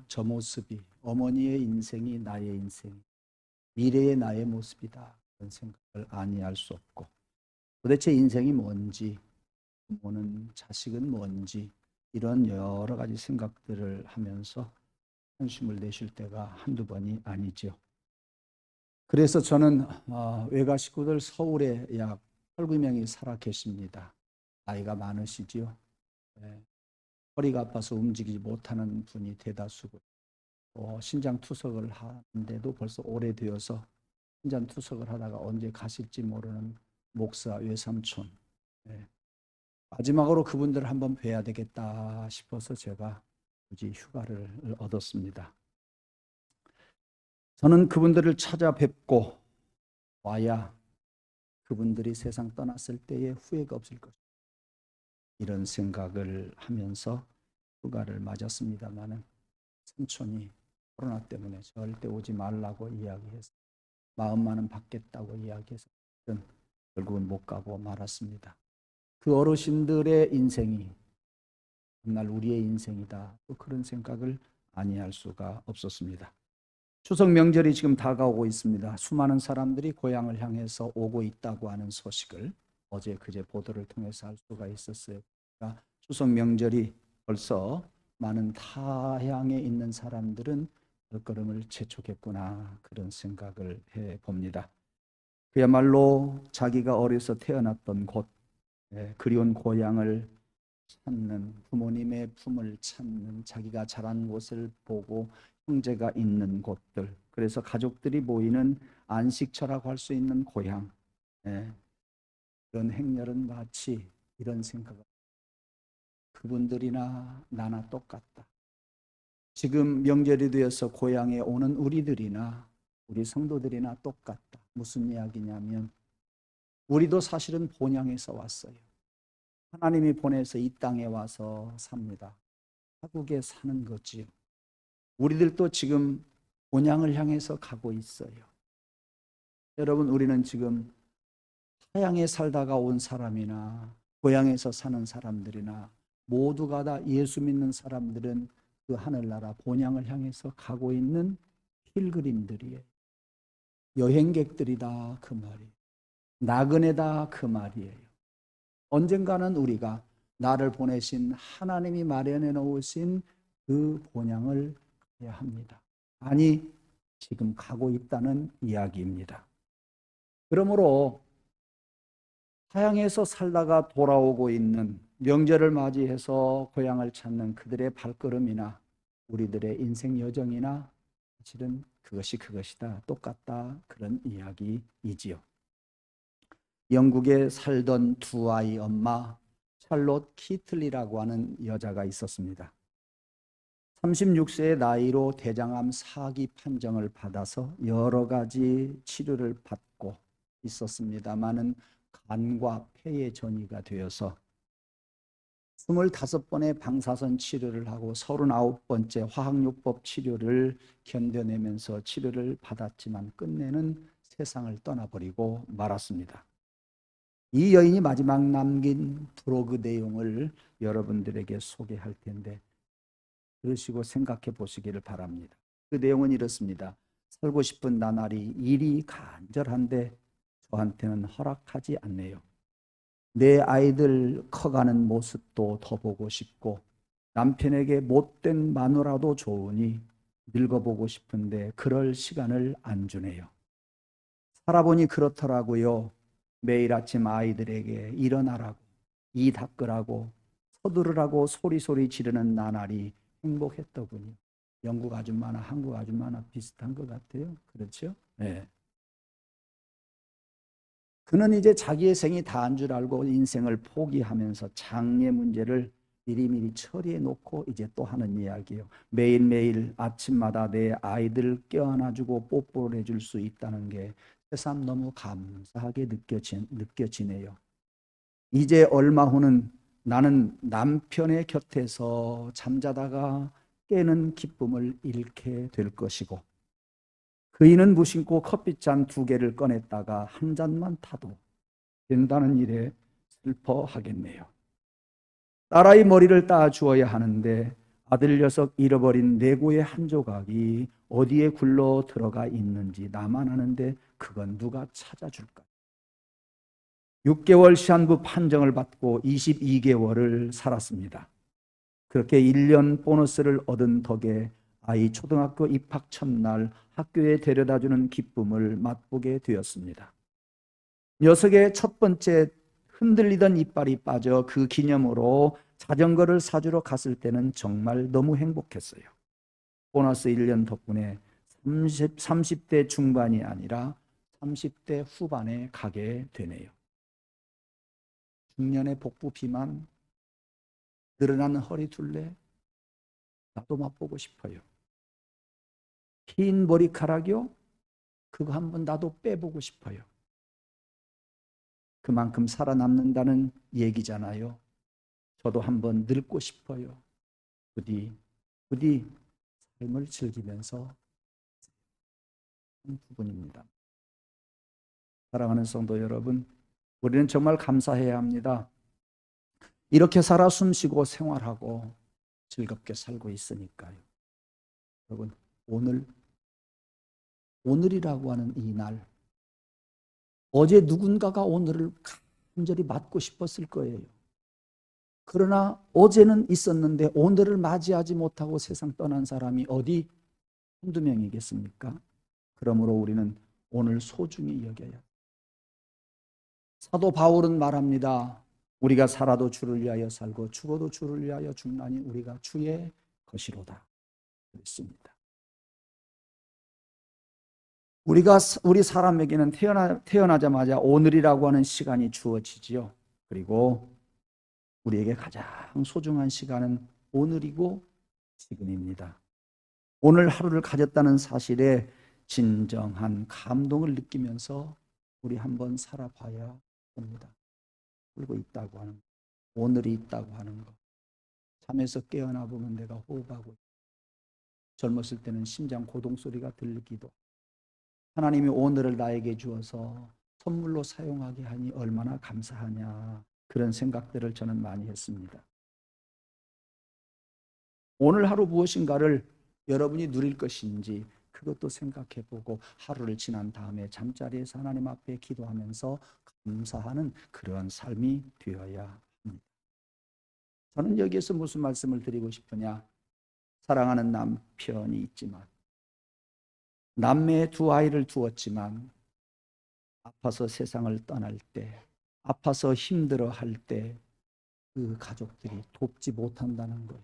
저 모습이 어머니의 인생이 나의 인생, 미래의 나의 모습이다. 그런 생각을 아니할 수 없고 도대체 인생이 뭔지, 부모는 자식은 뭔지 이런 여러 가지 생각들을 하면서 한숨을 내쉴 때가 한두 번이 아니죠. 그래서 저는 외가 식구들 서울에 약 8, 9명이 살아 계십니다. 나이가 많으시지요. 네. 허리가 아파서 움직이지 못하는 분이 대다수고 신장 투석을 하는데도 벌써 오래되어서 신장 투석을 하다가 언제 가실지 모르는 목사 외삼촌. 네. 마지막으로 그분들을 한번 뵈야 되겠다 싶어서 제가 굳이 휴가를 얻었습니다. 저는 그분들을 찾아뵙고 와야 그분들이 세상 떠났을 때에 후회가 없을 것이다. 이런 생각을 하면서 휴가를 맞았습니다마는 삼촌이 코로나 때문에 절대 오지 말라고 이야기해서 마음만은 받겠다고 이야기해서 결국은 못 가고 말았습니다. 그 어르신들의 인생이 정말 우리의 인생이다. 또 그런 생각을 아니할 수가 없었습니다. 추석 명절이 지금 다가오고 있습니다. 수많은 사람들이 고향을 향해서 오고 있다고 하는 소식을 어제 그제 보도를 통해서 알 수가 있었어요. 그러니까 추석 명절이 벌써 많은 타향에 있는 사람들은 발걸음을 재촉했구나 그런 생각을 해봅니다. 그야말로 자기가 어려서 태어났던 곳, 그리운 고향을 찾는, 부모님의 품을 찾는, 자기가 자란 곳을 보고 형제가 있는 곳들, 그래서 가족들이 모이는 안식처라고 할 수 있는 고향, 그런 행렬은 마치 이런 생각을, 그분들이나 나나 똑같다. 지금 명절이 되어서 고향에 오는 우리들이나 우리 성도들이나 똑같다. 무슨 이야기냐면 우리도 사실은 본향에서 왔어요. 하나님이 보내서 이 땅에 와서 삽니다. 타국에 사는 거지요. 우리들도 지금 본향을 향해서 가고 있어요. 여러분, 우리는 지금 타향에 살다가 온 사람이나 고향에서 사는 사람들이나 모두가 다 예수 믿는 사람들은 그 하늘나라 본향을 향해서 가고 있는 필그림들이에요. 여행객들이다 그 말이에요. 나그네다 그 말이에요. 언젠가는 우리가 나를 보내신 하나님이 마련해 놓으신 그 본향을 가야 합니다. 아니, 지금 가고 있다는 이야기입니다. 그러므로 타향에서 살다가 돌아오고 있는, 명절을 맞이해서 고향을 찾는 그들의 발걸음이나 우리들의 인생 여정이나 사실은 그것이다, 똑같다, 그런 이야기이지요. 영국에 살던 두 아이 엄마 찰롯 키틀리라고 하는 여자가 있었습니다. 36세의 나이로 대장암 4기 판정을 받아서 여러 가지 치료를 받고 있었습니다마는 간과 폐에 전이가 되어서 25번의 방사선 치료를 하고 39번째 화학요법 치료를 견뎌내면서 치료를 받았지만 끝내는 세상을 떠나버리고 말았습니다. 이 여인이 마지막 남긴 브로그 내용을 여러분들에게 소개할 텐데 들으시고 생각해 보시기를 바랍니다. 그 내용은 이렇습니다. 살고 싶은 나날이 일이 간절한데 저한테는 허락하지 않네요. 내 아이들 커가는 모습도 더 보고 싶고 남편에게 못된 마누라도 좋으니 늙어보고 싶은데 그럴 시간을 안 주네요. 살아보니 그렇더라고요. 매일 아침 아이들에게 일어나라고, 이 닦으라고, 서두르라고 소리소리 지르는 나날이 행복했더군요. 영국 아줌마나 한국 아줌마나 비슷한 것 같아요. 그렇죠? 네. 그는 이제 자기의 생이 다한 줄 알고 인생을 포기하면서 장래 문제를 미리미리 처리해 놓고 이제 또 하는 이야기예요. 매일매일 아침마다 내 아이들을 껴안아주고 뽀뽀를 해줄 수 있다는 게 새삼 너무 감사하게 느껴지네요. 이제 얼마 후는 나는 남편의 곁에서 잠자다가 깨는 기쁨을 잃게 될 것이고 그이는 무심코 커피잔 2개를 꺼냈다가 한 잔만 타도 된다는 일에 슬퍼하겠네요. 딸아이 머리를 따주어야 하는데 아들 녀석 잃어버린 레고의 한 조각이 어디에 굴러 들어가 있는지 나만 아는데 그건 누가 찾아줄까? 6개월 시한부 판정을 받고 22개월을 살았습니다. 그렇게 1년 보너스를 얻은 덕에 아이 초등학교 입학 첫날 학교에 데려다주는 기쁨을 맛보게 되었습니다. 녀석의 첫 번째 흔들리던 이빨이 빠져 그 기념으로 자전거를 사주러 갔을 때는 정말 너무 행복했어요. 보너스 1년 덕분에 30대 중반이 아니라 30대 후반에 가게 되네요. 중년의 복부 비만, 늘어나는 허리 둘레, 나도 맛보고 싶어요. 흰 머리카락이요? 그거 한번 나도 빼보고 싶어요. 그만큼 살아남는다는 얘기잖아요. 저도 한번 늙고 싶어요. 부디 삶을 즐기면서 하는 부분입니다. 사랑하는 성도 여러분, 우리는 정말 감사해야 합니다. 이렇게 살아 숨쉬고 생활하고 즐겁게 살고 있으니까요. 여러분, 오늘이라고 하는 이 날, 어제 누군가가 오늘을 간절히 맞고 싶었을 거예요. 그러나 어제는 있었는데 오늘을 맞이하지 못하고 세상 떠난 사람이 어디 한두 명이겠습니까? 그러므로 우리는 오늘 소중히 여겨야. 사도 바울은 말합니다. 우리가 살아도 주를 위하여 살고 죽어도 주를 위하여 죽나니 우리가 주의 것이로다. 그랬습니다. 우리 사람에게는 태어나자마자 오늘이라고 하는 시간이 주어지지요. 그리고 우리에게 가장 소중한 시간은 오늘이고 지금입니다. 오늘 하루를 가졌다는 사실에 진정한 감동을 느끼면서 우리 한번 살아봐야 합니다. 울고 있다고 하는 것, 오늘이 있다고 하는 것, 잠에서 깨어나 보면 내가 호흡하고 젊었을 때는 심장 고동 소리가 들리기도, 하나님이 오늘을 나에게 주어서 선물로 사용하게 하니 얼마나 감사하냐, 그런 생각들을 저는 많이 했습니다. 오늘 하루 무엇인가를 여러분이 누릴 것인지 그것도 생각해보고 하루를 지난 다음에 잠자리에서 하나님 앞에 기도하면서 감사하는 그런 삶이 되어야 합니다. 저는 여기에서 무슨 말씀을 드리고 싶으냐, 사랑하는 남편이 있지만 남매 두 아이를 두었지만 아파서 세상을 떠날 때, 아파서 힘들어할 때 그 가족들이 돕지 못한다는 거예요.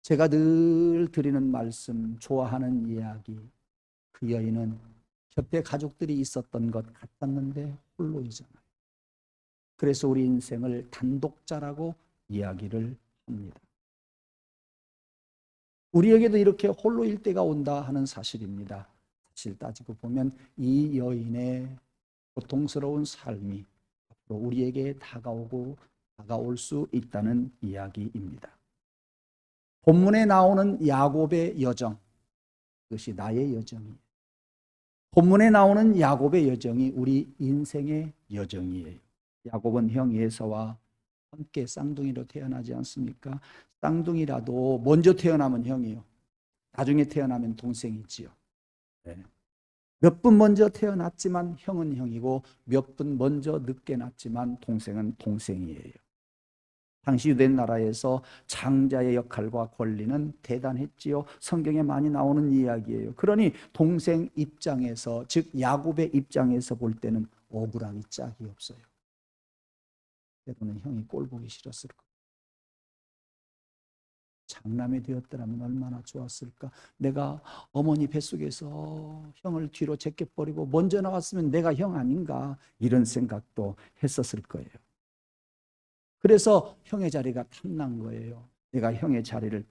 제가 늘 드리는 말씀, 좋아하는 이야기, 그 여인은 곁에 가족들이 있었던 것 같았는데 홀로이잖아요. 그래서 우리 인생을 단독자라고 이야기를 합니다. 우리에게도 이렇게 홀로일 때가 온다 하는 사실입니다. 사실 따지고 보면 이 여인의 고통스러운 삶이 앞으로 우리에게 다가올 수 있다는 이야기입니다. 본문에 나오는 야곱의 여정, 그것이 나의 여정이에요. 본문에 나오는 야곱의 여정이 우리 인생의 여정이에요. 야곱은 형 에서와 함께 쌍둥이로 태어나지 않습니까? 쌍둥이라도 먼저 태어나면 형이요, 나중에 태어나면 동생이지요. 네. 몇 분 먼저 태어났지만 형은 형이고 몇 분 먼저 늦게 났지만 동생은 동생이에요. 당시 유대 나라에서 장자의 역할과 권리는 대단했지요. 성경에 많이 나오는 이야기예요. 그러니 동생 입장에서, 즉 야곱의 입장에서 볼 때는 억울함이 짝이 없어요. 때로는 형이 꼴 보기 싫었을 거예요. 장남이 되었더라면 얼마나 좋았을까. 내가 어머니 뱃속에서 형을 뒤로 제껴버리고 먼저 나왔으면 내가 형 아닌가, 이런 생각도 했었을 거예요. 그래서 형의 자리가 탐난 거예요. 내가 형의 자리를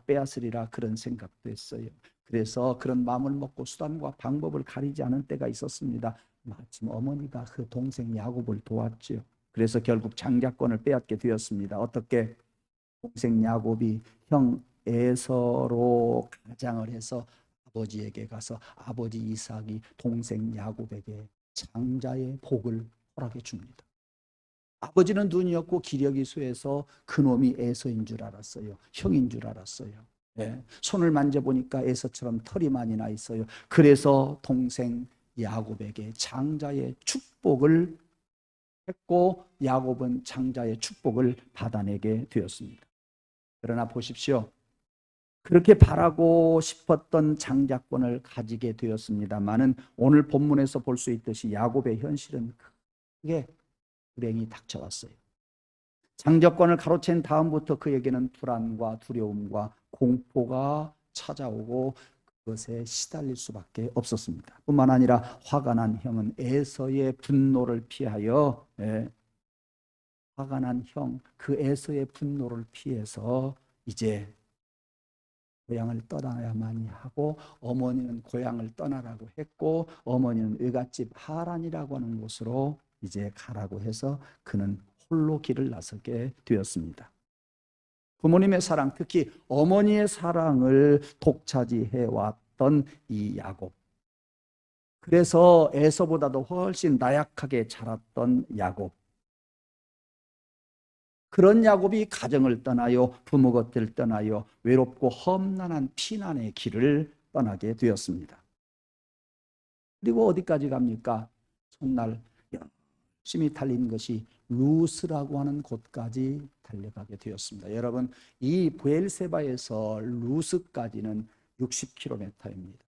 빼앗으리라, 그런 생각도 했어요. 그래서 그런 마음을 먹고 수단과 방법을 가리지 않은 때가 있었습니다. 마침 어머니가 그 동생 야곱을 도왔죠. 그래서 결국 장자권을 빼앗게 되었습니다. 어떻게? 동생 야곱이 형 에서로 가장을 해서 아버지에게 가서 아버지 이삭이 동생 야곱에게 장자의 복을 허락해 줍니다. 아버지는 눈이 없고 기력이 쇠해서 그놈이 에서인 줄 알았어요. 형인 줄 알았어요. 예. 손을 만져보니까 에서처럼 털이 많이 나 있어요. 그래서 동생 야곱에게 장자의 축복을 했고 야곱은 장자의 축복을 받아내게 되었습니다. 그러나 보십시오. 그렇게 바라고 싶었던 장자권을 가지게 되었습니다마는 오늘 본문에서 볼 수 있듯이 야곱의 현실은 크게 불행이 닥쳐왔어요. 장자권을 가로챈 다음부터 그에게는 불안과 두려움과 공포가 찾아오고 그것에 시달릴 수밖에 없었습니다. 뿐만 아니라 화가 난 형은 에서의 분노를 피하여 화가 난 형, 그 에서의 분노를 피해서 이제 고향을 떠나야만 하고 어머니는 고향을 떠나라고 했고 어머니는 외갓집 하란이라고 하는 곳으로 이제 가라고 해서 그는 홀로 길을 나서게 되었습니다. 부모님의 사랑, 특히 어머니의 사랑을 독차지해 왔던 이 야곱. 그래서 에서보다도 훨씬 나약하게 자랐던 야곱. 그런 야곱이 가정을 떠나요, 부모 곁을 떠나요, 외롭고 험난한 피난의 길을 떠나게 되었습니다. 그리고 어디까지 갑니까? 첫날 열심히 달린 것이 루스라고 하는 곳까지 달려가게 되었습니다. 여러분, 이 브엘세바에서 루스까지는 60km입니다.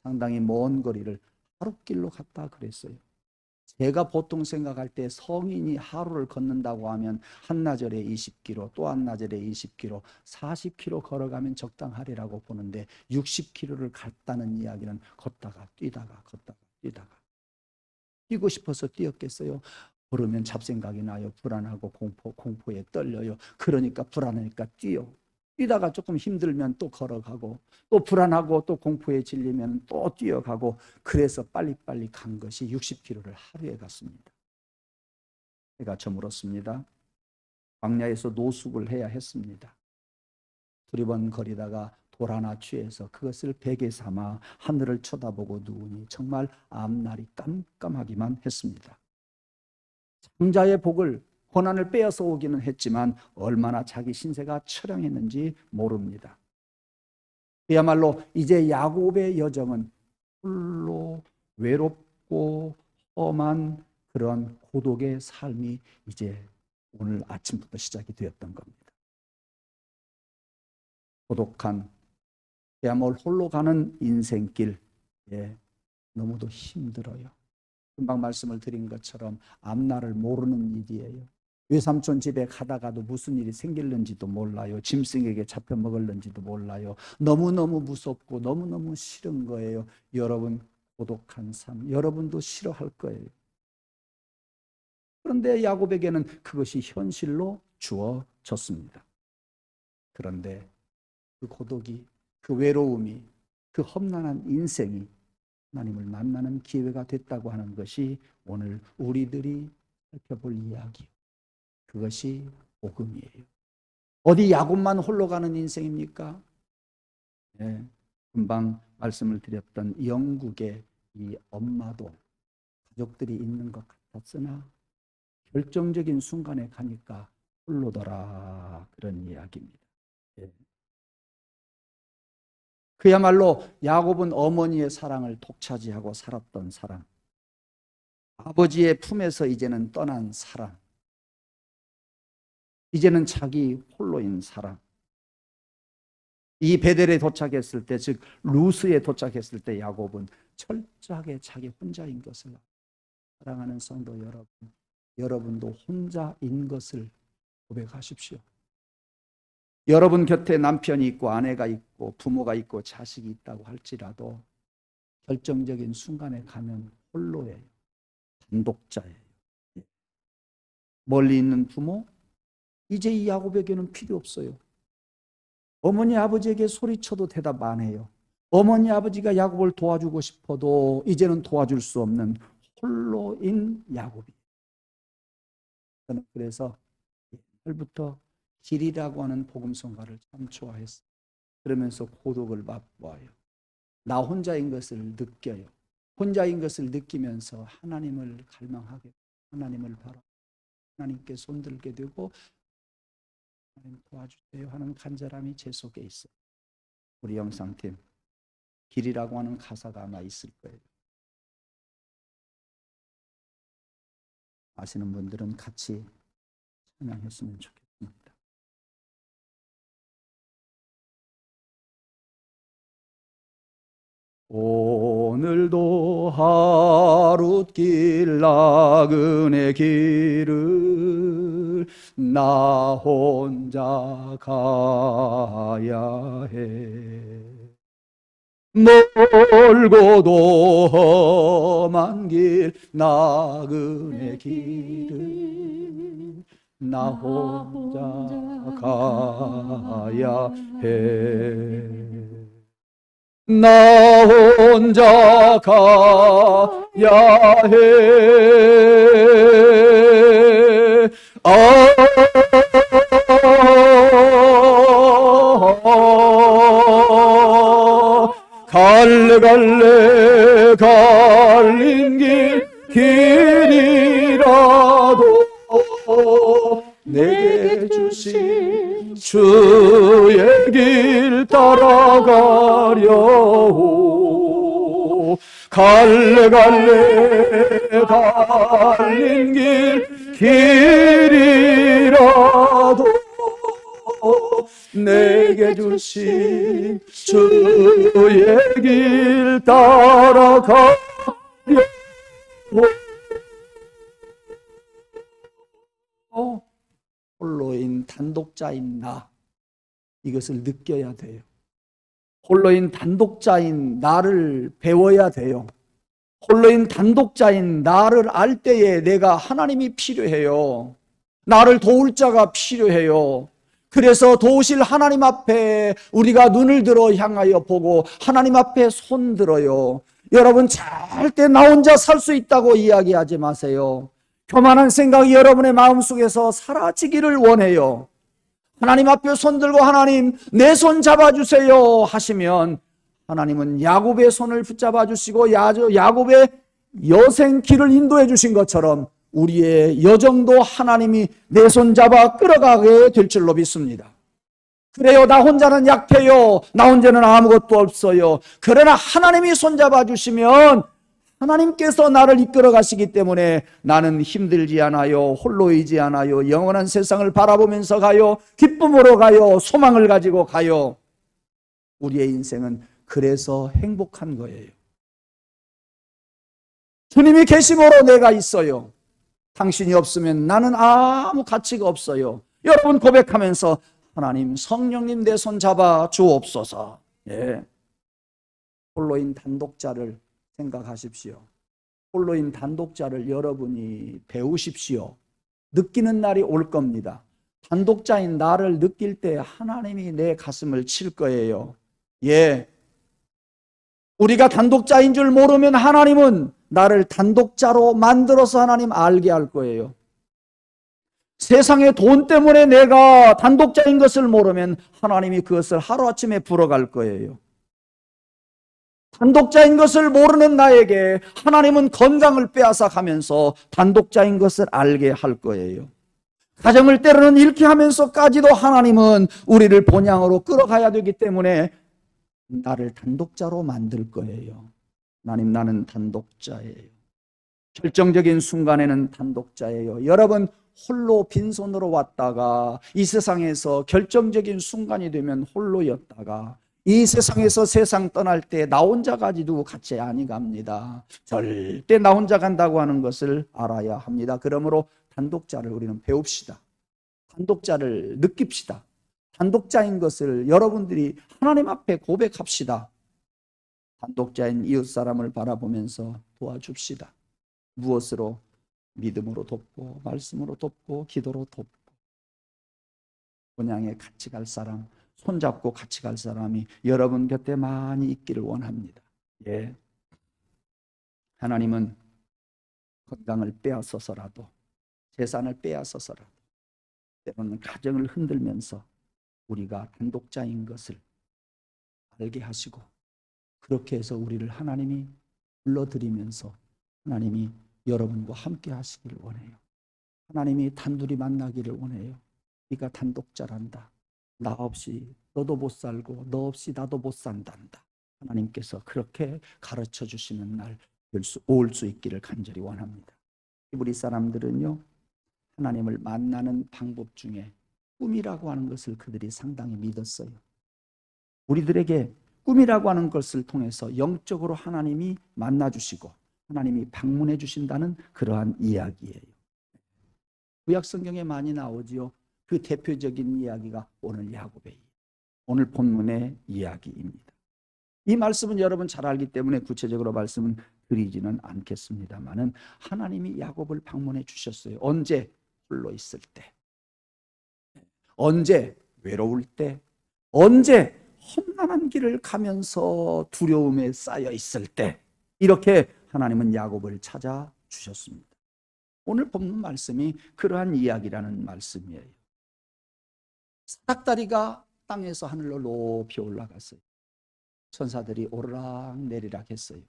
상당히 먼 거리를 하루길로 갔다 그랬어요. 제가 보통 생각할 때 성인이 하루를 걷는다고 하면 한나절에 20km, 또 한나절에 20km, 40km 걸어가면 적당하리라고 보는데 60km를 갔다는 이야기는 걷다가 뛰다가 뛰고 싶어서 뛰었겠어요? 걸으면 잡생각이 나요. 불안하고 공포에 떨려요. 그러니까 불안하니까 뛰다가 조금 힘들면 또 걸어가고 또 불안하고 또 공포에 질리면 또 뛰어가고 그래서 빨리빨리 간 것이 60km를 하루에 갔습니다. 해가 저물었습니다. 광야에서 노숙을 해야 했습니다. 두리번 거리다가 돌 하나 취해서 그것을 베개 삼아 하늘을 쳐다보고 누우니 정말 앞날이 깜깜하기만 했습니다. 장자의 복을 고난을 빼앗아 오기는 했지만 얼마나 자기 신세가 처량했는지 모릅니다. 그야말로 이제 야곱의 여정은 홀로 외롭고 험한 그런 고독의 삶이 이제 오늘 아침부터 시작이 되었던 겁니다. 고독한 그야말로 홀로 가는 인생길, 너무도 힘들어요. 금방 말씀을 드린 것처럼 앞날을 모르는 일이에요. 외삼촌 집에 가다가도 무슨 일이 생길는지도 몰라요. 짐승에게 잡혀 먹을는지도 몰라요. 너무너무 무섭고 너무너무 싫은 거예요. 여러분 고독한 삶, 여러분도 싫어할 거예요. 그런데 야곱에게는 그것이 현실로 주어졌습니다. 그런데 그 고독이, 그 외로움이, 그 험난한 인생이 하나님을 만나는 기회가 됐다고 하는 것이 오늘 우리들이 살펴볼 이야기. 그것이 복음이에요. 어디 야곱만 홀로 가는 인생입니까? 네, 금방 말씀을 드렸던 영국의 이 엄마도 가족들이 있는 것 같았으나 결정적인 순간에 가니까 홀로더라 그런 이야기입니다. 네. 그야말로 야곱은 어머니의 사랑을 독차지하고 살았던 사람, 아버지의 품에서 이제는 떠난 사람, 이제는 자기 홀로인 사람. 이 베델에 도착했을 때, 즉 루스에 도착했을 때 야곱은 철저하게 자기 혼자인 것을 사랑하는 성도 여러분, 여러분도 혼자인 것을 고백하십시오. 여러분 곁에 남편이 있고 아내가 있고 부모가 있고 자식이 있다고 할지라도 결정적인 순간에 가면 홀로예요. 단독자예요. 멀리 있는 부모, 이제 이 야곱에게는 필요 없어요. 어머니 아버지에게 소리쳐도 대답 안 해요. 어머니 아버지가 야곱을 도와주고 싶어도 이제는 도와줄 수 없는 홀로인 야곱이. 저는 그래서 옛날부터 길이라고 하는 복음성가를 참 좋아했어요. 그러면서 고독을 맛보아요. 나 혼자인 것을 느껴요. 혼자인 것을 느끼면서 하나님을 갈망하게, 하나님을 바라. 하나님께 손들게 되고 하나님 도와주세요 하는 간절함이 제 속에 있어요. 우리 영상팀 길이라고 하는 가사가 아마 있을 거예요. 아시는 분들은 같이 찬양했으면 좋겠습니다. 오늘도 하룻길 나그네 길을 나 혼자 가야 해. 멀고도 험한 길 나그네 길을 나 혼자 가야 해. 나 혼자 가야 해. 갈래 갈린 길이라도 내게 주신 주의 길 따라가려오. 갈래 갈린 길이라도 내게 주신 주의 길 따라가려오. 홀로인 단독자인 나, 이것을 느껴야 돼요. 홀로인 단독자인 나를 배워야 돼요. 홀로인 단독자인 나를 알 때에 내가 하나님이 필요해요. 나를 도울 자가 필요해요. 그래서 도우실 하나님 앞에 우리가 눈을 들어 향하여 보고 하나님 앞에 손 들어요. 여러분 절대 나 혼자 살 수 있다고 이야기하지 마세요. 교만한 생각이 여러분의 마음속에서 사라지기를 원해요. 하나님 앞에 손 들고 하나님 내 손 잡아주세요 하시면 하나님은 야곱의 손을 붙잡아 주시고 야곱의 여생 길을 인도해 주신 것처럼 우리의 여정도 하나님이 내 손 잡아 끌어가게 될 줄로 믿습니다. 그래요, 나 혼자는 약해요. 나 혼자는 아무것도 없어요. 그러나 하나님이 손잡아 주시면 하나님께서 나를 이끌어 가시기 때문에 나는 힘들지 않아요. 홀로이지 않아요. 영원한 세상을 바라보면서 가요. 기쁨으로 가요. 소망을 가지고 가요. 우리의 인생은 그래서 행복한 거예요. 주님이 계심으로 내가 있어요. 당신이 없으면 나는 아무 가치가 없어요. 여러분 고백하면서 하나님 성령님 내 손 잡아 주옵소서. 예. 홀로인 단독자를 생각하십시오. 홀로인 단독자를 여러분이 배우십시오. 느끼는 날이 올 겁니다. 단독자인 나를 느낄 때 하나님이 내 가슴을 칠 거예요. 예. 우리가 단독자인 줄 모르면 하나님은 나를 단독자로 만들어서 하나님 알게 할 거예요. 세상의 돈 때문에 내가 단독자인 것을 모르면 하나님이 그것을 하루아침에 풀어갈 거예요. 단독자인 것을 모르는 나에게 하나님은 건강을 빼앗아 가면서 단독자인 것을 알게 할 거예요. 가정을 때로는 잃게 하면서까지도 하나님은 우리를 본향으로 끌어가야 되기 때문에 나를 단독자로 만들 거예요. 하나님, 나는 단독자예요. 결정적인 순간에는 단독자예요. 여러분 홀로 빈손으로 왔다가 이 세상에서 결정적인 순간이 되면 홀로였다가 이 세상에서 세상 떠날 때 나 혼자 가지도 같이 아니 갑니다. 절대 나 혼자 간다고 하는 것을 알아야 합니다. 그러므로 단독자를 우리는 배웁시다. 단독자를 느낍시다. 단독자인 것을 여러분들이 하나님 앞에 고백합시다. 단독자인 이웃사람을 바라보면서 도와줍시다. 무엇으로? 믿음으로 돕고 말씀으로 돕고 기도로 돕고 본향에 같이 갈 사람, 손잡고 같이 갈 사람이 여러분 곁에 많이 있기를 원합니다. 예. 하나님은 건강을 빼앗아서라도 재산을 빼앗아서라도 때로는 가정을 흔들면서 우리가 단독자인 것을 알게 하시고 그렇게 해서 우리를 하나님이 불러들이면서 하나님이 여러분과 함께 하시기를 원해요. 하나님이 단둘이 만나기를 원해요. 네가 단독자란다. 나 없이 너도 못 살고 너 없이 나도 못 산단다. 하나님께서 그렇게 가르쳐 주시는 날 올 수 있기를 간절히 원합니다. 우리 사람들은요, 하나님을 만나는 방법 중에 꿈이라고 하는 것을 그들이 상당히 믿었어요. 우리들에게 꿈이라고 하는 것을 통해서 영적으로 하나님이 만나주시고 하나님이 방문해 주신다는 그러한 이야기예요. 구약 성경에 많이 나오지요. 그 대표적인 이야기가 오늘 야곱의 오늘 본문의 이야기입니다. 이 말씀은 여러분 잘 알기 때문에 구체적으로 말씀은 드리지는 않겠습니다만은 하나님이 야곱을 방문해 주셨어요. 언제? 홀로 있을 때, 언제? 외로울 때, 언제? 험난한 길을 가면서 두려움에 쌓여 있을 때, 이렇게 하나님은 야곱을 찾아 주셨습니다. 오늘 본문 말씀이 그러한 이야기라는 말씀이에요. 사닥다리가 땅에서 하늘로 높이 올라갔어요. 천사들이 오르락 내리락 했어요.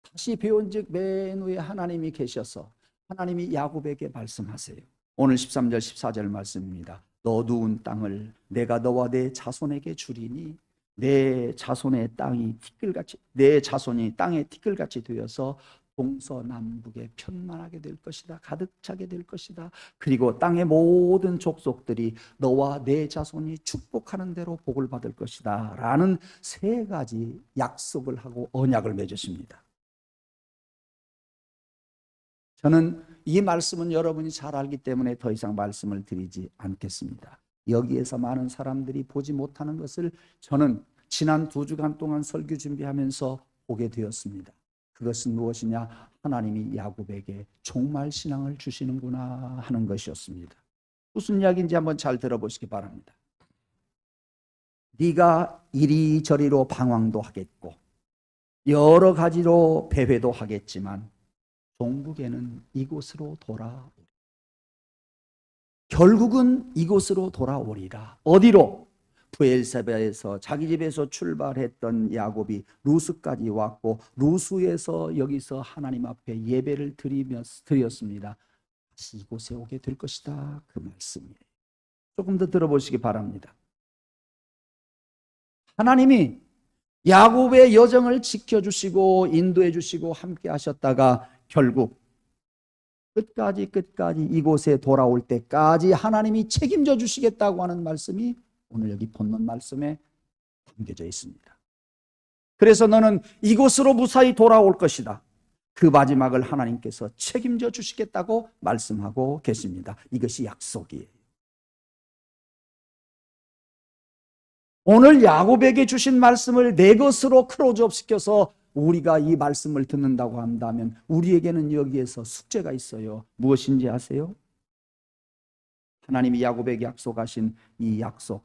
다시 배운즉 맨 위에 하나님이 계셔서 하나님이 야곱에게 말씀하세요. 오늘 13절 14절 말씀입니다. 너 누운 땅을 내가 너와 내 자손에게 주리니 내 자손의 땅이 티끌같이 내 자손이 땅에 티끌같이 되어서 동서남북에 편만하게 될 것이다. 가득 차게 될 것이다. 그리고 땅의 모든 족속들이 너와 내 자손이 축복하는 대로 복을 받을 것이다. 라는 세 가지 약속을 하고 언약을 맺으십니다. 저는 이 말씀은 여러분이 잘 알기 때문에 더 이상 말씀을 드리지 않겠습니다. 여기에서 많은 사람들이 보지 못하는 것을 저는 지난 2주간 동안 설교 준비하면서 보게 되었습니다. 그것은 무엇이냐? 하나님이 야곱에게 종말신앙을 주시는구나 하는 것이었습니다. 무슨 이야기인지 한번 잘 들어보시기 바랍니다. 네가 이리저리로 방황도 하겠고 여러 가지로 배회도 하겠지만 종국에는 이곳으로 돌아오리라. 결국은 이곳으로 돌아오리라. 어디로? 브엘세바에서 자기 집에서 출발했던 야곱이 루스까지 왔고 루스에서 여기서 하나님 앞에 예배를 드렸습니다. 다시 이곳에 오게 될 것이다. 그 말씀이에요. 조금 더 들어보시기 바랍니다. 하나님이 야곱의 여정을 지켜주시고 인도해 주시고 함께 하셨다가 결국 끝까지 이곳에 돌아올 때까지 하나님이 책임져 주시겠다고 하는 말씀이 오늘 여기 본문 말씀에 담겨져 있습니다. 그래서 너는 이곳으로 무사히 돌아올 것이다. 그 마지막을 하나님께서 책임져 주시겠다고 말씀하고 계십니다. 이것이 약속이에요. 오늘 야곱에게 주신 말씀을 내 것으로 클로즈업 시켜서 우리가 이 말씀을 듣는다고 한다면 우리에게는 여기에서 숙제가 있어요. 무엇인지 아세요? 하나님이 야곱에게 약속하신 이 약속,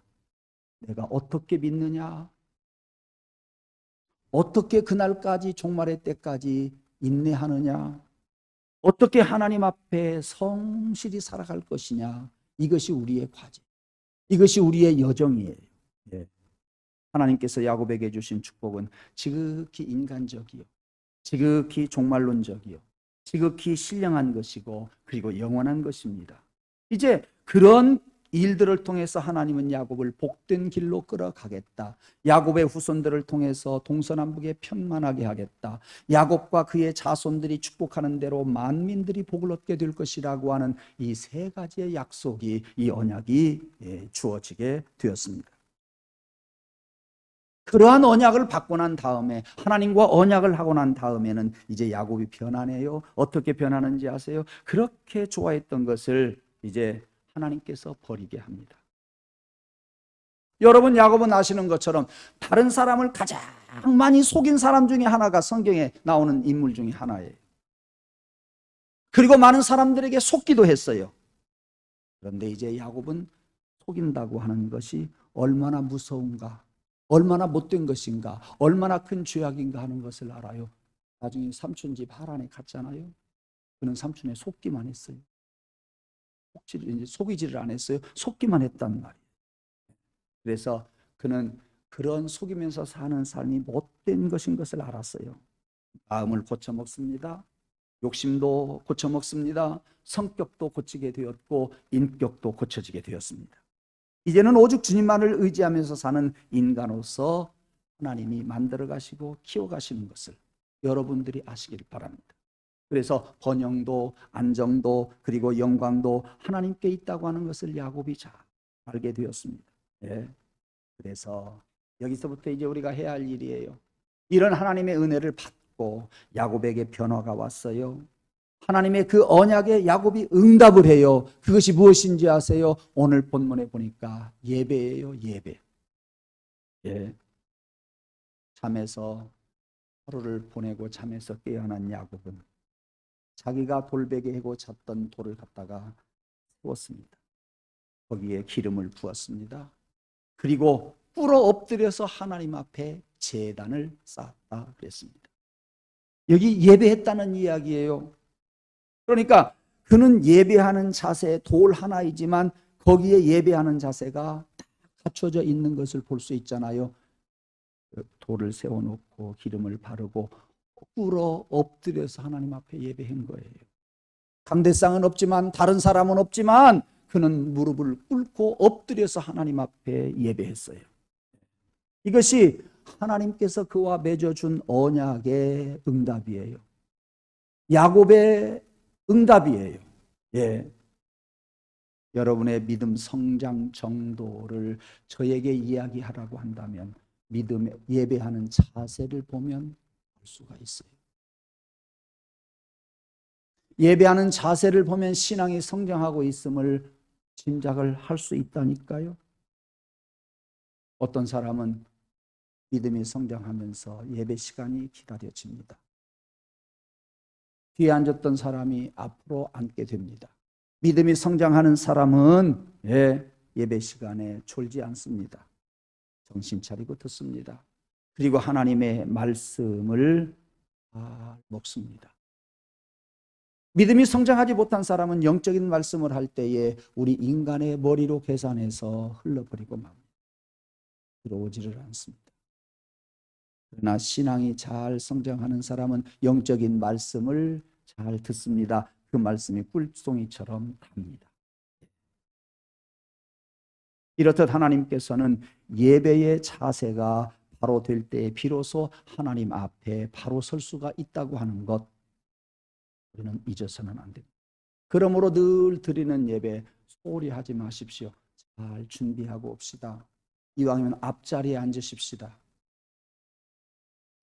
내가 어떻게 믿느냐? 어떻게 그날까지 종말의 때까지 인내하느냐? 어떻게 하나님 앞에 성실히 살아갈 것이냐? 이것이 우리의 과제, 이것이 우리의 여정이에요. 네. 하나님께서 야곱에게 주신 축복은 지극히 인간적이요, 지극히 종말론적이요, 지극히 신령한 것이고 그리고 영원한 것입니다. 이제 그런 일들을 통해서 하나님은 야곱을 복된 길로 끌어가겠다. 야곱의 후손들을 통해서 동서남북에 편만하게 하겠다. 야곱과 그의 자손들이 축복하는 대로 만민들이 복을 얻게 될 것이라고 하는 이 세 가지의 약속이, 이 언약이 주어지게 되었습니다. 그러한 언약을 받고 난 다음에, 하나님과 언약을 하고 난 다음에는 이제 야곱이 변하네요. 어떻게 변하는지 아세요? 그렇게 좋아했던 것을 이제 하나님께서 버리게 합니다. 여러분, 야곱은 아시는 것처럼 다른 사람을 가장 많이 속인 사람 중에 하나가 성경에 나오는 인물 중에 하나예요. 그리고 많은 사람들에게 속기도 했어요. 그런데 이제 야곱은 속인다고 하는 것이 얼마나 무서운가, 얼마나 못된 것인가, 얼마나 큰 죄악인가 하는 것을 알아요. 나중에 삼촌 집 하란에 갔잖아요. 그는 삼촌에 속기만 했어요. 속이지를 안 했어요. 속기만 했단 말이에요. 그래서 그는 그런 속이면서 사는 삶이 못된 것인 것을 알았어요. 마음을 고쳐먹습니다. 욕심도 고쳐먹습니다. 성격도 고치게 되었고 인격도 고쳐지게 되었습니다. 이제는 오직 주님만을 의지하면서 사는 인간으로서 하나님이 만들어 가시고 키워 가시는 것을 여러분들이 아시길 바랍니다. 그래서 번영도 안정도 그리고 영광도 하나님께 있다고 하는 것을 야곱이 잘 알게 되었습니다. 예. 그래서 여기서부터 이제 우리가 해야 할 일이에요. 이런 하나님의 은혜를 받고 야곱에게 변화가 왔어요. 하나님의 그 언약에 야곱이 응답을 해요. 그것이 무엇인지 아세요? 오늘 본문에 보니까 예배예요. 예배. 예. 잠에서 하루를 보내고 잠에서 깨어난 야곱은 자기가 돌베개 해고 잤던 돌을 갖다가 세웠습니다. 거기에 기름을 부었습니다. 그리고 꿇어 엎드려서 하나님 앞에 제단을 쌓았다 그랬습니다. 여기 예배했다는 이야기예요. 그러니까 그는 예배하는 자세 돌 하나이지만 거기에 예배하는 자세가 딱 갖춰져 있는 것을 볼 수 있잖아요. 돌을 세워놓고 기름을 바르고 꿇어 엎드려서 하나님 앞에 예배한 거예요. 강대상은 없지만 다른 사람은 없지만 그는 무릎을 꿇고 엎드려서 하나님 앞에 예배했어요. 이것이 하나님께서 그와 맺어준 언약의 응답이에요. 야곱의 응답이에요. 예. 여러분의 믿음 성장 정도를 저에게 이야기하라고 한다면 믿음에 예배하는 자세를 보면 알 수가 있어요. 예배하는 자세를 보면 신앙이 성장하고 있음을 짐작을 할 수 있다니까요. 어떤 사람은 믿음이 성장하면서 예배 시간이 기다려집니다. 뒤에 앉았던 사람이 앞으로 앉게 됩니다. 믿음이 성장하는 사람은 예배 시간에 졸지 않습니다. 정신 차리고 듣습니다. 그리고 하나님의 말씀을 먹습니다. 믿음이 성장하지 못한 사람은 영적인 말씀을 할 때에 우리 인간의 머리로 계산해서 흘러버리고 맙니다. 들어오지를 않습니다. 그러나 신앙이 잘 성장하는 사람은 영적인 말씀을 잘 듣습니다. 그 말씀이 꿀송이처럼 답니다. 이렇듯 하나님께서는 예배의 자세가 바로 될 때에 비로소 하나님 앞에 바로 설 수가 있다고 하는 것 우리는 잊어서는 안 됩니다. 그러므로 늘 드리는 예배 소홀히 하지 마십시오. 잘 준비하고 옵시다. 이왕이면 앞자리에 앉으십시다.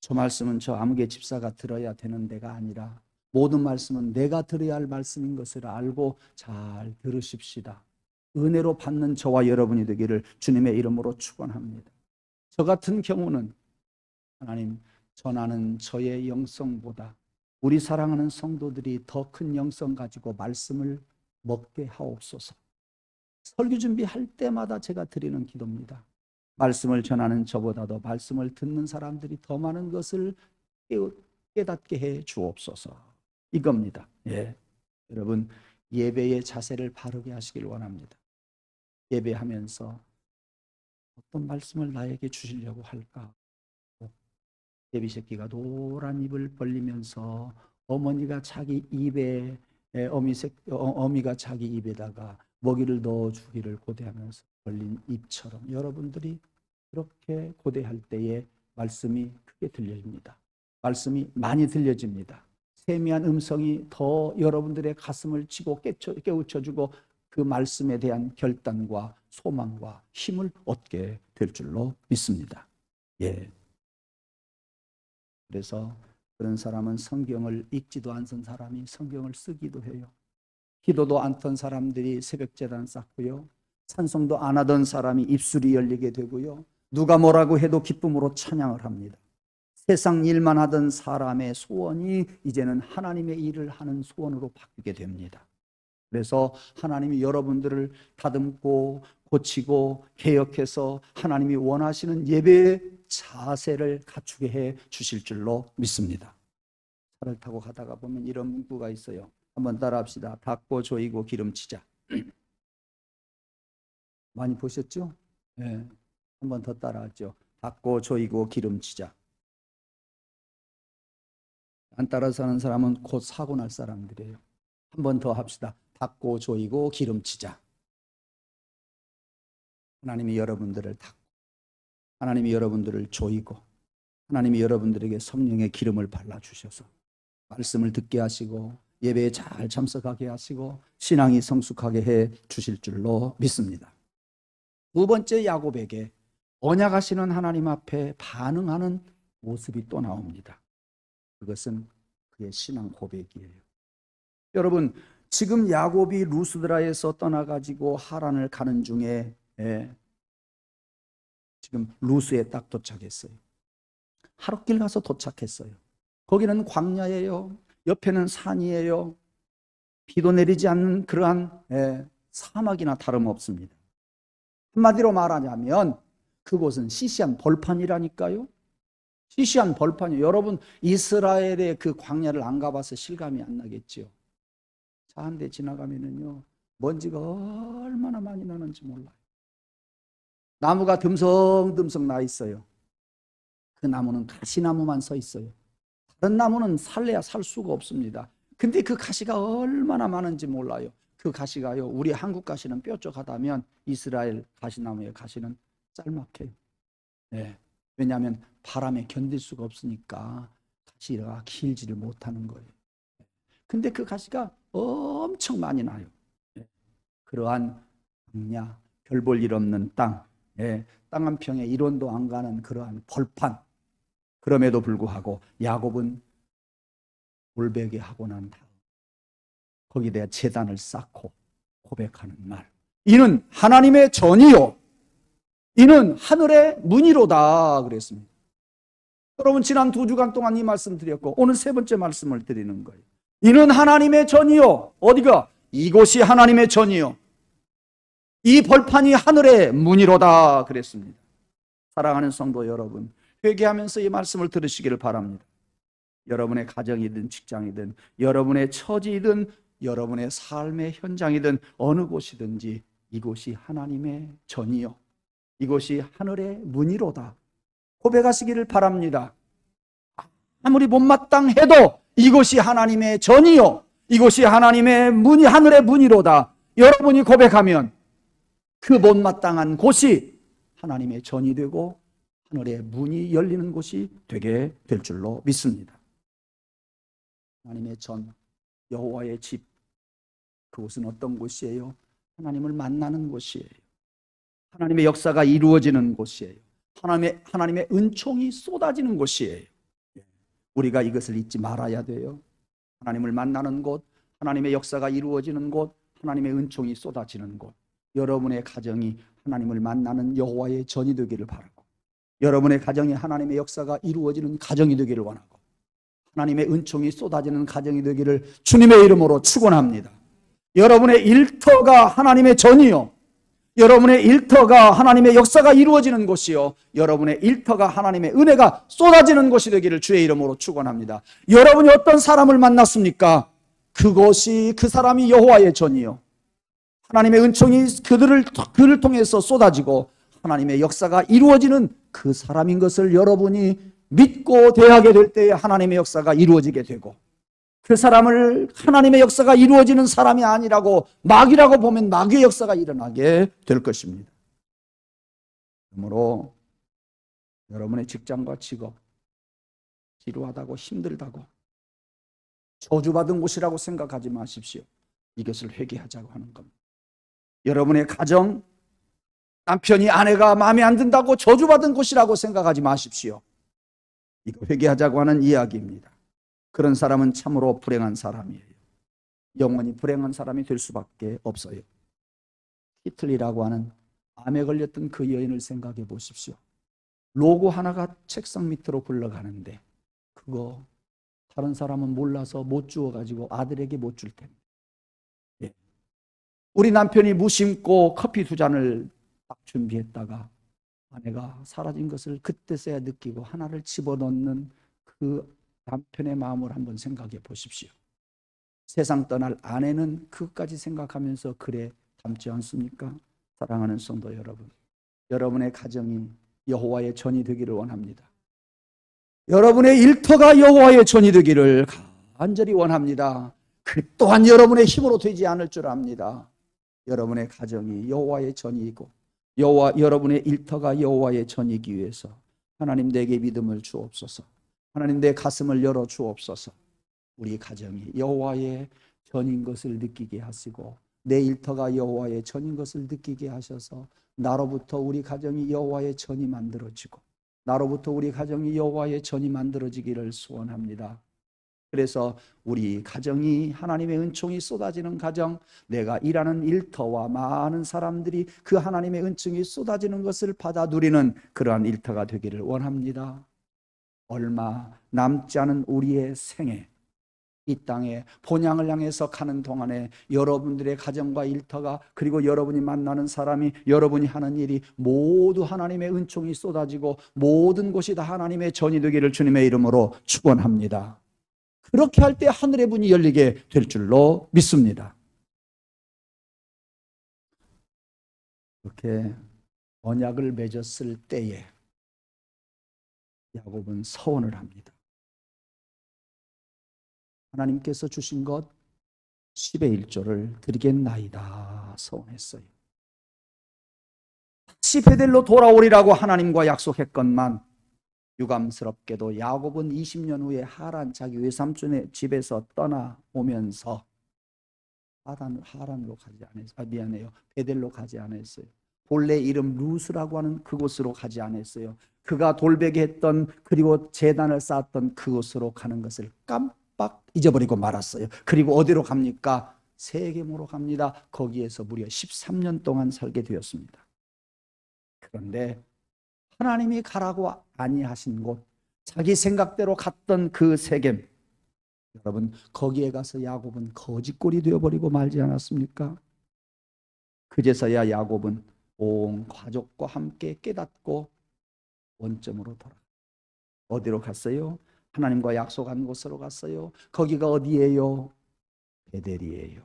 저 말씀은 저 아무개 집사가 들어야 되는 데가 아니라 모든 말씀은 내가 들어야 할 말씀인 것을 알고 잘 들으십시다. 은혜로 받는 저와 여러분이 되기를 주님의 이름으로 축원합니다. 저 같은 경우는 하나님 전하는 저의 영성보다 우리 사랑하는 성도들이 더 큰 영성 가지고 말씀을 먹게 하옵소서. 설교 준비할 때마다 제가 드리는 기도입니다. 말씀을 전하는 저보다도 말씀을 듣는 사람들이 더 많은 것을 깨닫게 해 주옵소서. 이겁니다. 예. 여러분 예배의 자세를 바르게 하시길 원합니다. 예배하면서 어떤 말씀을 나에게 주시려고 할까? 예비 새끼가 노란 입을 벌리면서 어머니가 자기 입에 어미가 자기 입에다가 먹이를 넣어주기를 고대하면서 벌린 입처럼 여러분들이 그렇게 고대할 때에 말씀이 크게 들려집니다. 말씀이 많이 들려집니다. 세미한 음성이 더 여러분들의 가슴을 치고 깨우쳐주고 그 말씀에 대한 결단과 소망과 힘을 얻게 될 줄로 믿습니다. 예. 그래서 그런 사람은 성경을 읽지도 않던 사람이 성경을 쓰기도 해요. 기도도 않던 사람들이 새벽제단 쌓고요. 찬송도 안 하던 사람이 입술이 열리게 되고요. 누가 뭐라고 해도 기쁨으로 찬양을 합니다. 세상 일만 하던 사람의 소원이 이제는 하나님의 일을 하는 소원으로 바뀌게 됩니다. 그래서 하나님이 여러분들을 다듬고 고치고 개혁해서 하나님이 원하시는 예배의 자세를 갖추게 해 주실 줄로 믿습니다. 차를 타고 가다가 보면 이런 문구가 있어요. 한번 따라합시다. 닦고 조이고 기름치자. 많이 보셨죠? 네. 한번 더 따라하죠. 닦고 조이고 기름치자. 안 따라 사는 사람은 곧 사고 날 사람들이에요. 한 번 더 합시다. 닦고 조이고 기름치자. 하나님이 여러분들을 닦고, 하나님이 여러분들을 조이고, 하나님이 여러분들에게 성령의 기름을 발라주셔서 말씀을 듣게 하시고 예배에 잘 참석하게 하시고 신앙이 성숙하게 해 주실 줄로 믿습니다. 두 번째, 야곱에게 언약하시는 하나님 앞에 반응하는 모습이 또 나옵니다. 그것은 그의 신앙 고백이에요. 여러분, 지금 야곱이 루스드라에서 떠나가지고 하란을 가는 중에 지금 루스에 딱 도착했어요. 하룻길 가서 도착했어요. 거기는 광야예요. 옆에는 산이에요. 비도 내리지 않는 그러한 사막이나 다름없습니다. 한마디로 말하자면 그곳은 시시한 벌판이라니까요. 시시한 벌판이에요. 여러분, 이스라엘의 그 광야를 안 가봐서 실감이 안 나겠죠. 차 한 대 지나가면은요, 먼지가 얼마나 많이 나는지 몰라요. 나무가 듬성듬성 나 있어요. 그 나무는 가시나무만 서 있어요. 다른 나무는 살래야 살 수가 없습니다. 근데 그 가시가 얼마나 많은지 몰라요. 그 가시가요, 우리 한국 가시는 뾰족하다면 이스라엘 가시나무의 가시는 짤막해요. 네. 왜냐하면 바람에 견딜 수가 없으니까 가시가 길지를 못하는 거예요. 근데 그 가시가 엄청 많이 나요. 그러한 광야, 별 볼 일 없는 땅, 땅 한 평에 1원도 안 가는 그러한 벌판. 그럼에도 불구하고 야곱은 돌베개 하고 난 다음 거기에 제단을 쌓고 고백하는 말, 이는 하나님의 전이요 이는 하늘의 문이로다 그랬습니다. 여러분, 지난 2주간 동안 이 말씀 드렸고 오늘 세 번째 말씀을 드리는 거예요. 이는 하나님의 전이요. 어디가? 이곳이 하나님의 전이요 이 벌판이 하늘의 문이로다 그랬습니다. 사랑하는 성도 여러분, 회개하면서 이 말씀을 들으시기를 바랍니다. 여러분의 가정이든 직장이든 여러분의 처지이든 여러분의 삶의 현장이든 어느 곳이든지 이곳이 하나님의 전이요 이곳이 하늘의 문이로다 고백하시기를 바랍니다. 아무리 못마땅해도 이곳이 하나님의 전이요 이곳이 하나님의 문이 하늘의 문이로다. 여러분이 고백하면 그 못마땅한 곳이 하나님의 전이 되고 하늘의 문이 열리는 곳이 되게 될 줄로 믿습니다. 하나님의 전, 여호와의 집, 그곳은 어떤 곳이에요? 하나님을 만나는 곳이에요. 하나님의 역사가 이루어지는 곳이에요. 하나님의 은총이 쏟아지는 곳이에요. 우리가 이것을 잊지 말아야 돼요. 하나님을 만나는 곳, 하나님의 역사가 이루어지는 곳, 하나님의 은총이 쏟아지는 곳. 여러분의 가정이 하나님을 만나는 여호와의 전이 되기를 바라고, 여러분의 가정이 하나님의 역사가 이루어지는 가정이 되기를 원하고, 하나님의 은총이 쏟아지는 가정이 되기를 주님의 이름으로 축원합니다. 여러분의 일터가 하나님의 전이요 여러분의 일터가 하나님의 역사가 이루어지는 곳이요 여러분의 일터가 하나님의 은혜가 쏟아지는 곳이 되기를 주의 이름으로 축원합니다. 여러분이 어떤 사람을 만났습니까? 그것이 그 사람이 여호와의 전이요 하나님의 은총이 그를 통해서 쏟아지고 하나님의 역사가 이루어지는 그 사람인 것을 여러분이 믿고 대하게 될 때에 하나님의 역사가 이루어지게 되고, 그 사람을 하나님의 역사가 이루어지는 사람이 아니라고 마귀라고 보면 마귀의 역사가 일어나게 될 것입니다. 그러므로 여러분의 직장과 직업, 지루하다고 힘들다고 저주받은 곳이라고 생각하지 마십시오. 이것을 회개하자고 하는 겁니다. 여러분의 가정, 남편이 아내가 마음에 안 든다고 저주받은 곳이라고 생각하지 마십시오. 이거 회개하자고 하는 이야기입니다. 그런 사람은 참으로 불행한 사람이에요. 영원히 불행한 사람이 될 수밖에 없어요. 히틀리라고 하는 암에 걸렸던 그 여인을 생각해 보십시오. 로고 하나가 책상 밑으로 굴러가는데 그거 다른 사람은 몰라서 못 주워가지고 아들에게 못 줄 텐데, 우리 남편이 무심코 커피 2잔을 딱 준비했다가 아내가 사라진 것을 그때서야 느끼고 하나를 집어넣는 그 남편의 마음을 한번 생각해 보십시오. 세상 떠날 아내는 그것까지 생각하면서 그래 담지 않습니까? 사랑하는 성도 여러분, 여러분의 가정이 여호와의 전이 되기를 원합니다. 여러분의 일터가 여호와의 전이 되기를 간절히 원합니다. 그 또한 여러분의 힘으로 되지 않을 줄 압니다. 여러분의 가정이 여호와의 전이고 여러분의 일터가 여호와의 전이기 위해서 하나님 내게 믿음을 주옵소서. 하나님 내 가슴을 열어 주옵소서. 우리 가정이 여호와의 전인 것을 느끼게 하시고 내 일터가 여호와의 전인 것을 느끼게 하셔서 나로부터 우리 가정이 여호와의 전이 만들어지고 나로부터 우리 가정이 여호와의 전이 만들어지기를 소원합니다. 그래서 우리 가정이 하나님의 은총이 쏟아지는 가정, 내가 일하는 일터와 많은 사람들이 그 하나님의 은총이 쏟아지는 것을 받아 누리는 그러한 일터가 되기를 원합니다. 얼마 남지 않은 우리의 생애, 이 땅에 본향을 향해서 가는 동안에 여러분들의 가정과 일터가 그리고 여러분이 만나는 사람이 여러분이 하는 일이 모두 하나님의 은총이 쏟아지고 모든 곳이 다 하나님의 전이 되기를 주님의 이름으로 축원합니다. 그렇게 할 때 하늘의 문이 열리게 될 줄로 믿습니다. 그렇게 언약을 맺었을 때에 야곱은 서원을 합니다. 하나님께서 주신 것 10의 1조를 드리겠나이다 서원했어요. 다시 베델로 돌아오리라고 하나님과 약속했건만 유감스럽게도 야곱은 20년 후에 하란 자기 외삼촌의 집에서 떠나오면서 하란으로 가지 않았어요. 베델로 가지 않았어요. 본래 이름 루스라고 하는 그곳으로 가지 않았어요. 그가 돌베개 했던 그리고 제단을 쌓았던 그곳으로 가는 것을 깜빡 잊어버리고 말았어요. 그리고 어디로 갑니까? 세겜으로 갑니다. 거기에서 무려 13년 동안 살게 되었습니다. 그런데 하나님이 가라고 아니하신 곳, 자기 생각대로 갔던 그 세겜, 여러분 거기에 가서 야곱은 거짓골이 되어버리고 말지 않았습니까? 그제서야 야곱은 온 가족과 함께 깨닫고 원점으로 어디로 갔어요? 하나님과 약속한 곳으로 갔어요. 거기가 어디예요? 베델이에요.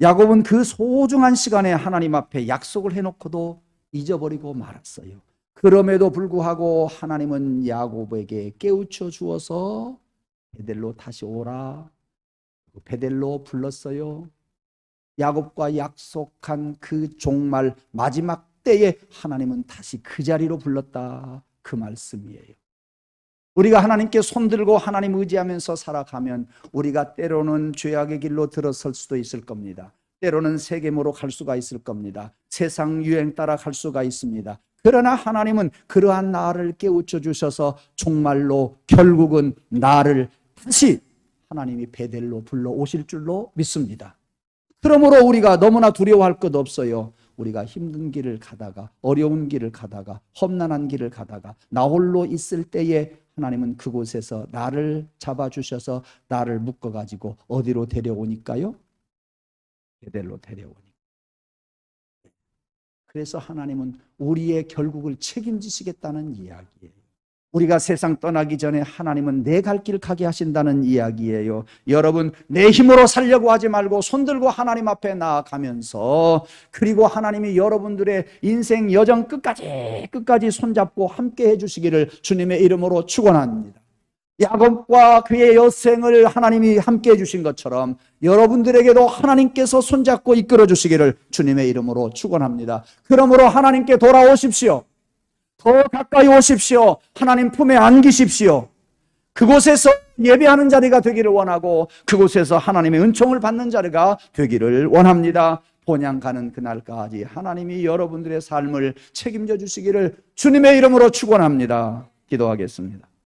야곱은 그 소중한 시간에 하나님 앞에 약속을 해놓고도 잊어버리고 말았어요. 그럼에도 불구하고 하나님은 야곱에게 깨우쳐 주어서 베델로 다시 오라, 베델로 불렀어요. 야곱과 약속한 그 종말 마지막 때에 하나님은 다시 그 자리로 불렀다, 그 말씀이에요. 우리가 하나님께 손들고 하나님 의지하면서 살아가면 우리가 때로는 죄악의 길로 들어설 수도 있을 겁니다. 때로는 세겜으로 갈 수가 있을 겁니다. 세상 유행 따라 갈 수가 있습니다. 그러나 하나님은 그러한 나를 깨우쳐 주셔서 정말로 결국은 나를 다시 하나님이 베델로 불러오실 줄로 믿습니다. 그러므로 우리가 너무나 두려워할 것 없어요. 우리가 힘든 길을 가다가, 어려운 길을 가다가, 험난한 길을 가다가 나 홀로 있을 때에 하나님은 그곳에서 나를 잡아주셔서 나를 묶어가지고 어디로 데려오니까요? 베델로 데려오니까. 그래서 하나님은 우리의 결국을 책임지시겠다는 이야기예요. 우리가 세상 떠나기 전에 하나님은 내 갈 길 가게 하신다는 이야기예요. 여러분, 내 힘으로 살려고 하지 말고 손들고 하나님 앞에 나아가면서, 그리고 하나님이 여러분들의 인생 여정 끝까지 손잡고 함께 해주시기를 주님의 이름으로 축원합니다. 야곱과 그의 여생을 하나님이 함께 해주신 것처럼 여러분들에게도 하나님께서 손잡고 이끌어 주시기를 주님의 이름으로 축원합니다. 그러므로 하나님께 돌아오십시오. 더 가까이 오십시오. 하나님 품에 안기십시오. 그곳에서 예배하는 자리가 되기를 원하고 그곳에서 하나님의 은총을 받는 자리가 되기를 원합니다. 본향 가는 그날까지 하나님이 여러분들의 삶을 책임져 주시기를 주님의 이름으로 축원합니다. 기도하겠습니다.